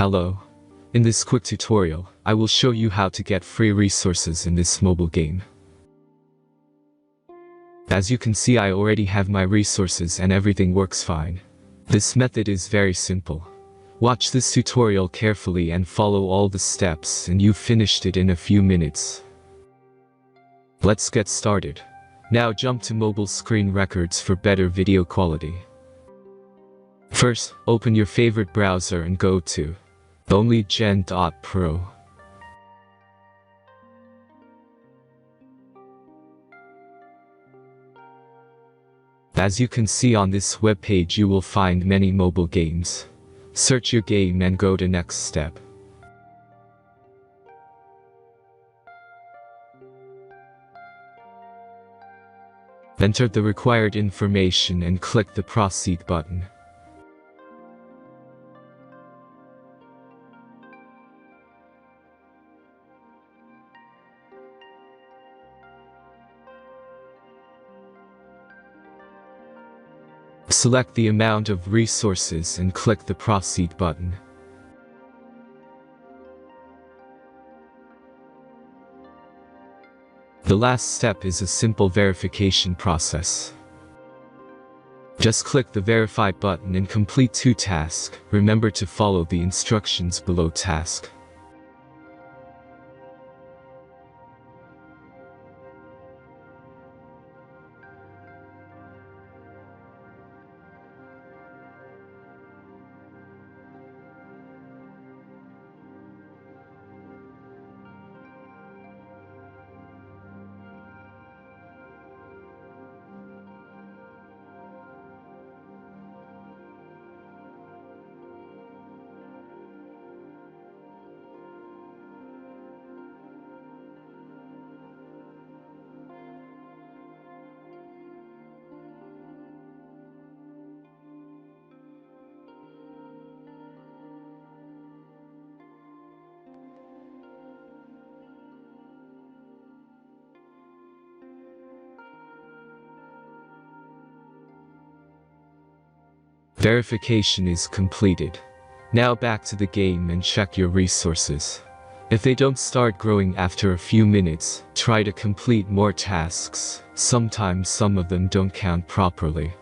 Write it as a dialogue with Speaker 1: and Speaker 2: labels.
Speaker 1: Hello. In this quick tutorial, I will show you how to get free resources in this mobile game. As you can see, I already have my resources and everything works fine. This method is very simple. Watch this tutorial carefully and follow all the steps and you've finished it in a few minutes. Let's get started. Now jump to mobile screen records for better video quality. First, open your favorite browser and go to onlygen.pro. As you can see on this web page, you will find many mobile games. Search your game and go to next step. Enter the required information and click the proceed button. Select the amount of resources and click the proceed button. The last step is a simple verification process. Just click the verify button and complete 2 tasks. Remember to follow the instructions below task. Verification is completed. Now back to the game and check your resources. If they don't start growing after a few minutes, try to complete more tasks. Sometimes some of them don't count properly.